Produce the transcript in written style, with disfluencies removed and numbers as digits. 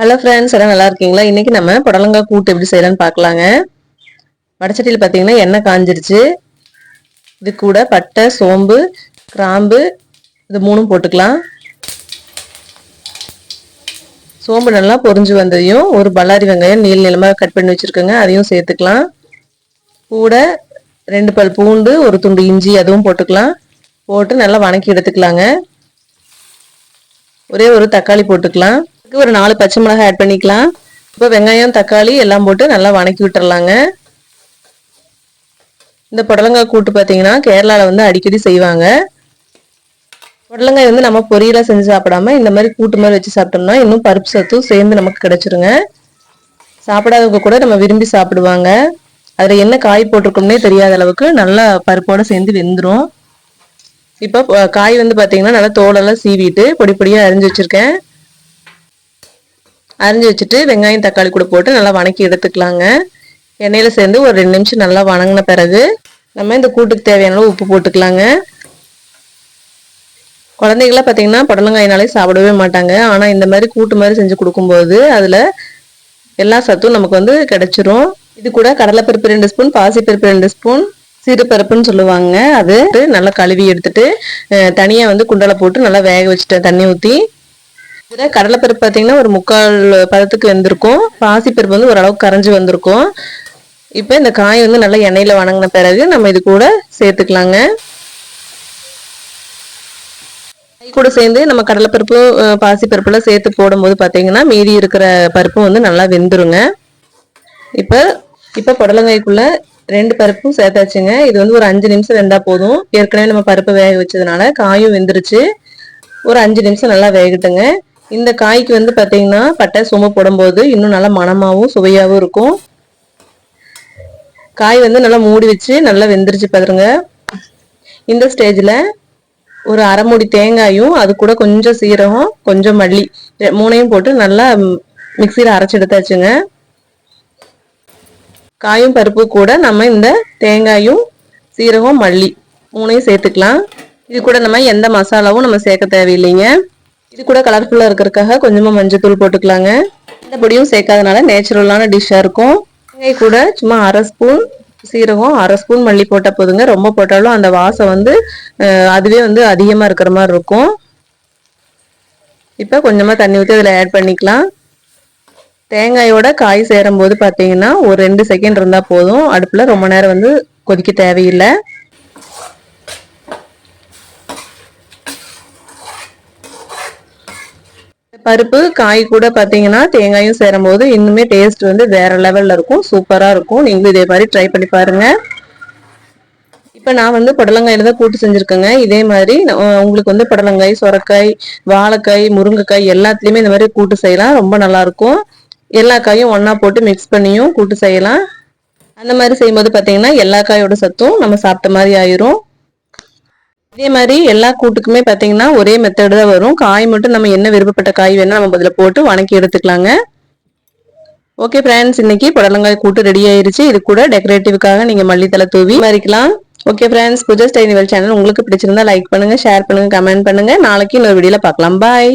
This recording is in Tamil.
ஹலோ ஃப்ரெண்ட்ஸ், எல்லாம் நல்லா இருக்கீங்களா? இன்னைக்கு நம்ம புடலங்காய் கூட்டு எப்படி செய்யலாம்னு பார்க்கலாங்க. வடச்சட்டியில் பார்த்தீங்கன்னா எண்ணெய் காஞ்சிருச்சு. இது கூட பட்டை, சோம்பு, கிராம்பு இது மூணும் போட்டுக்கலாம். சோம்பு நல்லா பொரிஞ்சு வந்ததையும் ஒரு பல்லாரி வெங்காயம் நீள நீளமாக கட் பண்ணி வச்சுருக்கோங்க, அதையும் சேர்த்துக்கலாம். கூட 2 பல் பூண்டு, ஒரு துண்டு இஞ்சி அதுவும் போட்டுக்கலாம். போட்டு நல்லா வணக்கி எடுத்துக்கலாங்க. ஒரே ஒரு தக்காளி போட்டுக்கலாம். ஒரு 4 பச்சை மிளகாய் ஆட் பண்ணிக்கலாம். இப்போ வெங்காயம், தக்காளி எல்லாம் போட்டு நல்லா வணக்கி விட்டுறலாங்க. இந்த புடலங்காய் கூட்டு பார்த்தீங்கன்னா கேரளாவில் வந்து அடிக்கடி செய்வாங்க. புடலங்காய் வந்து நம்ம பொரியலா செஞ்சு சாப்பிடாம இந்த மாதிரி கூட்டு மாதிரி வச்சு சாப்பிட்டோம்னா இன்னும் பருப்பு சத்தும் சேர்ந்து நமக்கு கிடைச்சிருங்க. சாப்பிடாதவங்க கூட நம்ம விரும்பி சாப்பிடுவாங்க. அதில் என்ன காய் போட்டிருக்கோம்னே தெரியாத அளவுக்கு நல்லா பருப்போட சேர்ந்து வெந்துடும். இப்போ காய் வந்து பார்த்தீங்கன்னா நல்லா தோலெல்லாம் சீவிட்டு பொடி பொடியாக அரிஞ்சு வச்சுருக்கேன். அரிஞ்சு வச்சுட்டு வெங்காயம், தக்காளி கூட போட்டு நல்லா வணக்கி எடுத்துக்கலாங்க. எண்ணெயில் சேர்ந்து ஒரு 2 நிமிஷம் நல்லா வணங்கின பிறகு நம்ம இந்த கூட்டுக்கு தேவையான உப்பு போட்டுக்கலாங்க. குழந்தைகளாம் பார்த்தீங்கன்னா புடலங்காயினாலே சாப்பிடவே மாட்டாங்க. ஆனால் இந்த மாதிரி கூட்டு மாதிரி செஞ்சு கொடுக்கும்போது அதில் எல்லா சத்தும் நமக்கு வந்து கிடைச்சிரும். இது கூட கடலைப்பருப்பு 2 ஸ்பூன், பாசிப்பருப்பு 2 ஸ்பூன், சிறுபருப்புன்னு சொல்லுவாங்க, அது நல்லா கழுவி எடுத்துட்டு தனியாக வந்து குண்டலை போட்டு நல்லா வேக வச்சுட்டேன் தண்ணி ஊற்றி. இதில் கடலைப்பருப்பு பார்த்தீங்கன்னா ஒரு 3/4 பதத்துக்கு வெந்திருக்கும். பாசிப்பருப்பு வந்து ஓரளவுக்கு கரைஞ்சி வந்திருக்கும். இப்போ இந்த காய் வந்து நல்லா எண்ணெயில் வணங்கின பிறகு நம்ம இது கூட சேர்த்துக்கலாங்க. காய் கூட சேர்ந்து நம்ம கடலைப்பருப்பு, பாசிப்பருப்புலாம் சேர்த்து போடும்போது பார்த்தீங்கன்னா மீதி இருக்கிற பருப்பும் வந்து நல்லா வெந்துருங்க. இப்போ புடலங்காய்க்குள்ள 2 பருப்பும் சேர்த்தாச்சுங்க. இது வந்து ஒரு 5 நிமிஷம் வெந்தால் போதும். ஏற்கனவே நம்ம பருப்பு வேக வச்சதுனால காயும் வெந்துருச்சு. ஒரு 5 நிமிஷம் நல்லா வேகட்டுங்க. இந்த காய்க்கு வந்து பார்த்தீங்கன்னா பட்டை, சோம்பு போடும்போது இன்னும் நல்லா மணமாகவும் சுவையாகவும் இருக்கும். காய் வந்து நல்லா மூடி வச்சு நல்லா வெந்துருச்சு பாருங்க. இந்த ஸ்டேஜில் ஒரு அரை மூடி தேங்காயும் அது கூட கொஞ்சம் சீரகம், கொஞ்சம் மல்லி, 3ஐயும் போட்டு நல்லா மிக்சியில் அரைச்சி எடுத்தாச்சுங்க. காயும் பருப்பு கூட நம்ம இந்த தேங்காயும், சீரகம், மல்லி 3ஐயும் சேர்த்துக்கலாம். இது கூட நம்ம எந்த மசாலாவும் நம்ம சேர்க்க தேவையில்லைங்க. இது கூட கலர்ஃபுல்லாக இருக்கிறதுக்காக கொஞ்சமாக மஞ்சள் போட்டுக்கலாங்க. இந்த பொடியும் சேர்க்காதனால நேச்சுரலான டிஷ்ஷாக இருக்கும். வெங்காயம் கூட சும்மா 1/2 ஸ்பூன் சீரகம், 1/2 ஸ்பூன் மல்லி போட்டால் போதுங்க. ரொம்ப போட்டாலும் அந்த வாசம் வந்து அதுவே வந்து அதிகமாக இருக்கிற மாதிரி இருக்கும். இப்போ கொஞ்சமாக தண்ணி ஊற்றி அதில் ஆட் பண்ணிக்கலாம். தேங்காயோட காய் சேரும் போது பார்த்தீங்கன்னா ஒரு 2 செகண்ட் இருந்தால் போதும். அடுப்பில் ரொம்ப நேரம் வந்து கொதிக்க தேவையில்லை. பருப்பு காய் கூட பார்த்தீங்கன்னா தேங்காயும் சேரும்போது இன்னுமே டேஸ்ட் வந்து வேற லெவலில் இருக்கும், சூப்பராக இருக்கும். நீங்களும் இதே மாதிரி ட்ரை பண்ணி பாருங்க. இப்போ நான் வந்து புடலங்காயில தான் கூட்டு செஞ்சுருக்கேங்க. இதே மாதிரி உங்களுக்கு வந்து புடலங்காய், சொரக்காய், வாழைக்காய், முருங்கைக்காய் எல்லாத்துலேயுமே இந்த மாதிரி கூட்டு செய்யலாம். ரொம்ப நல்லாயிருக்கும். எல்லா காயும் ஒன்றா போட்டு மிக்ஸ் பண்ணியும் கூட்டு செய்யலாம். அந்த மாதிரி செய்யும்போது பார்த்தீங்கன்னா எல்லா காயோட சத்தும் நம்ம சாப்பிட்ட மாதிரி ஆயிரும். இதே மாதிரி எல்லா கூட்டுக்குமே பார்த்தீங்கன்னா ஒரே மெத்தடு தான் வரும். காய் மட்டும் நம்ம என்ன விருப்பப்பட்ட காய் வேணா நம்ம அதில் போட்டு வணக்கி எடுத்துக்கலாங்க. ஓகே ஃப்ரெண்ட்ஸ், இன்னைக்கு புடலங்காய் கூட்டு ரெடி ஆயிருச்சு. இது கூட டெக்கரேட்டிவ்காக நீங்கள் மல்லித்தலை தூவி மறிக்கலாம். Okay friends, Pooja style channel உங்களுக்கு பிடிச்சிருந்தா லைக் பண்ணுங்க, ஷேர் பண்ணுங்க, கமெண்ட் பண்ணுங்க. நாளைக்கு இன்னொரு வீடியோல பார்க்கலாம். பாய்.